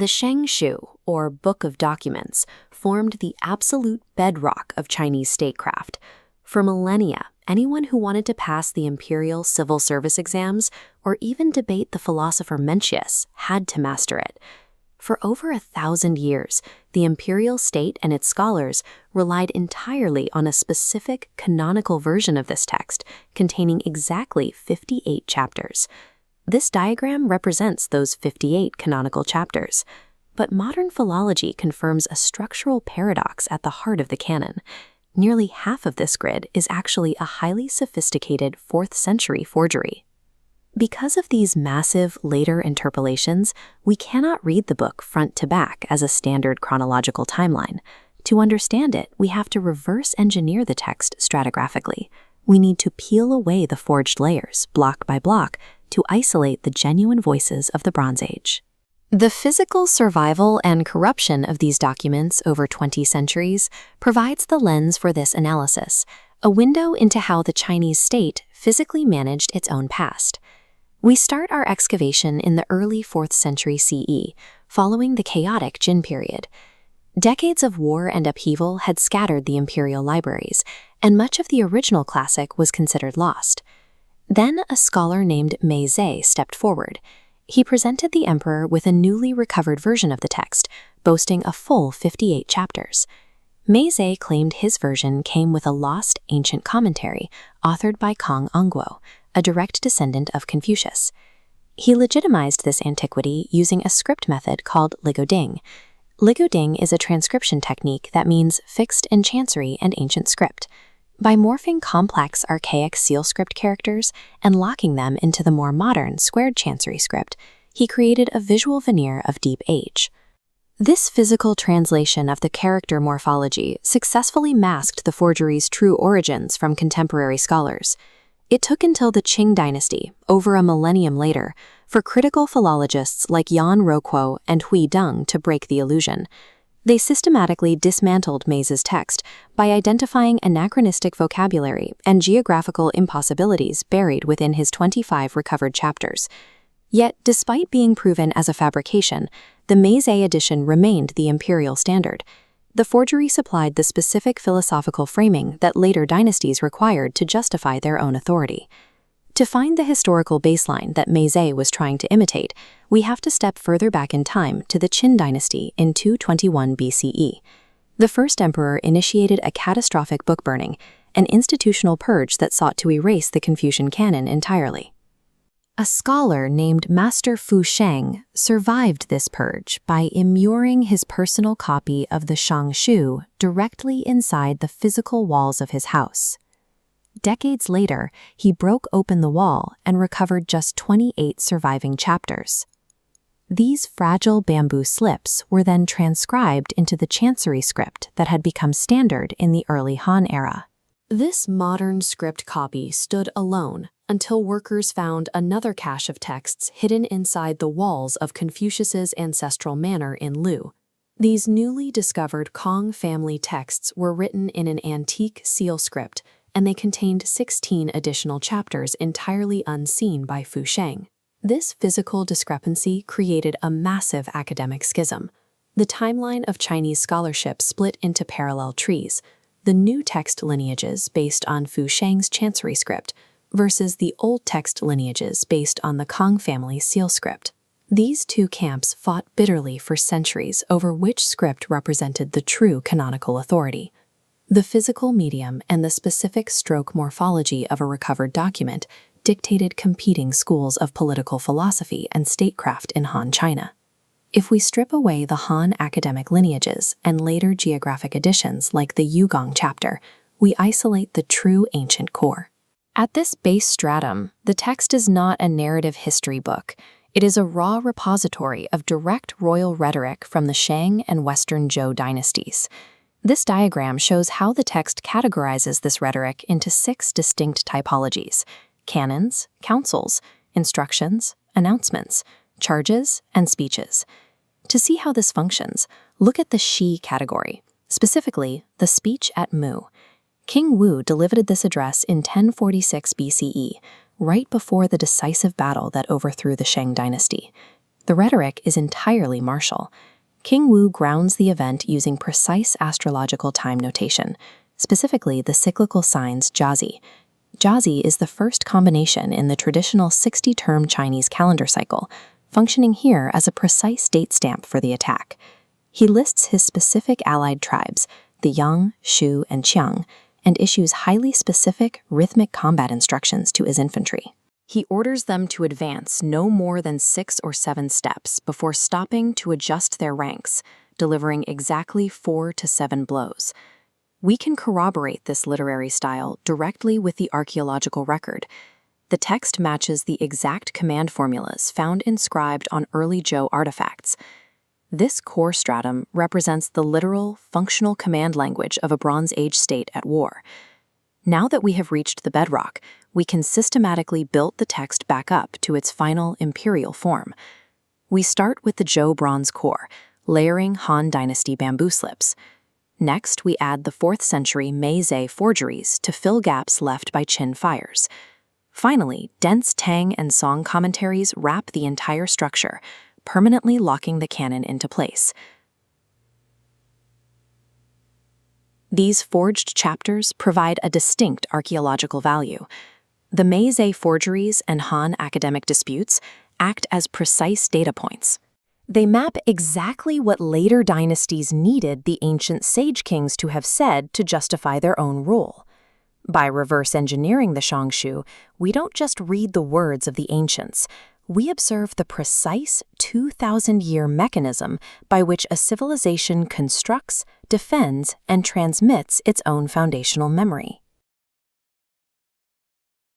The Shangshu, or Book of Documents, formed the absolute bedrock of Chinese statecraft. For millennia, anyone who wanted to pass the imperial civil service exams or even debate the philosopher Mencius had to master it. For over 1,000 years, the imperial state and its scholars relied entirely on a specific canonical version of this text, containing exactly 58 chapters. This diagram represents those 58 canonical chapters. But modern philology confirms a structural paradox at the heart of the canon. Nearly half of this grid is actually a highly sophisticated 4th century forgery. Because of these massive later interpolations, we cannot read the book front to back as a standard chronological timeline. To understand it, we have to reverse engineer the text stratigraphically. We need to peel away the forged layers, block by block, to isolate the genuine voices of the Bronze Age. The physical survival and corruption of these documents over 20 centuries provides the lens for this analysis, a window into how the Chinese state physically managed its own past. We start our excavation in the early 4th century CE, following the chaotic Jin period. Decades of war and upheaval had scattered the imperial libraries, and much of the original classic was considered lost. Then a scholar named Mei Zhe stepped forward. He presented the emperor with a newly recovered version of the text, boasting a full 58 chapters. Mei Zhe claimed his version came with a lost ancient commentary authored by Kang Ongguo, a direct descendant of Confucius. He legitimized this antiquity using a script method called ligoding. Ligoding is a transcription technique that means fixed in chancery and ancient script. By morphing complex archaic seal script characters and locking them into the more modern squared chancery script, he created a visual veneer of deep age. This physical translation of the character morphology successfully masked the forgery's true origins from contemporary scholars. It took until the Qing dynasty, over a millennium later, for critical philologists like Yan Roquo and Hui Deng to break the illusion. They systematically dismantled Mei Zhe's text by identifying anachronistic vocabulary and geographical impossibilities buried within his 25 recovered chapters. Yet, despite being proven as a fabrication, the Mei Zhe edition remained the imperial standard. The forgery supplied the specific philosophical framing that later dynasties required to justify their own authority. To find the historical baseline that Mei Zhe was trying to imitate, we have to step further back in time to the Qin dynasty in 221 BCE. The first emperor initiated a catastrophic book burning, an institutional purge that sought to erase the Confucian canon entirely. A scholar named Master Fu Sheng survived this purge by immuring his personal copy of the Shangshu directly inside the physical walls of his house. Decades later, he broke open the wall and recovered just 28 surviving chapters. These fragile bamboo slips were then transcribed into the chancery script that had become standard in the early Han era. This modern script copy stood alone until workers found another cache of texts hidden inside the walls of Confucius's ancestral manor in Lu. These newly discovered Kang family texts were written in an antique seal script, and they contained 16 additional chapters entirely unseen by Fu Sheng. This physical discrepancy created a massive academic schism. The timeline of Chinese scholarship split into parallel trees, the new text lineages based on Fu Sheng's chancery script versus the old text lineages based on the Kang family seal script. These two camps fought bitterly for centuries over which script represented the true canonical authority. The physical medium and the specific stroke morphology of a recovered document dictated competing schools of political philosophy and statecraft in Han China. If we strip away the Han academic lineages and later geographic additions like the Yugong chapter, we isolate the true ancient core. At this base stratum, the text is not a narrative history book. It is a raw repository of direct royal rhetoric from the Shang and Western Zhou dynasties. This diagram shows how the text categorizes this rhetoric into 6 distinct typologies: canons, councils, instructions, announcements, charges, and speeches. To see how this functions, look at the Shi category, specifically the speech at Mu. King Wu delivered this address in 1046 BCE, right before the decisive battle that overthrew the Shang dynasty. The rhetoric is entirely martial. King Wu grounds the event using precise astrological time notation, specifically the cyclical signs Jiazi. Jiazi is the first combination in the traditional 60-term Chinese calendar cycle, functioning here as a precise date stamp for the attack. He lists his specific allied tribes, the Yang, Shu, and Qiang, and issues highly specific, rhythmic combat instructions to his infantry. He orders them to advance no more than 6 or 7 steps before stopping to adjust their ranks, delivering exactly 4 to 7 blows. We can corroborate this literary style directly with the archaeological record. The text matches the exact command formulas found inscribed on early Zhou artifacts. This core stratum represents the literal, functional command language of a Bronze Age state at war. Now that we have reached the bedrock, we can systematically build the text back up to its final imperial form. We start with the Zhou bronze core, layering Han Dynasty bamboo slips. Next, we add the 4th century Meizei forgeries to fill gaps left by Qin fires. Finally, dense Tang and Song commentaries wrap the entire structure, permanently locking the canon into place. These forged chapters provide a distinct archaeological value. The Meizei forgeries and Han academic disputes act as precise data points. They map exactly what later dynasties needed the ancient sage kings to have said to justify their own rule. By reverse engineering the Shangshu, we don't just read the words of the ancients, we observe the precise 2,000-year mechanism by which a civilization constructs, defends, and transmits its own foundational memory.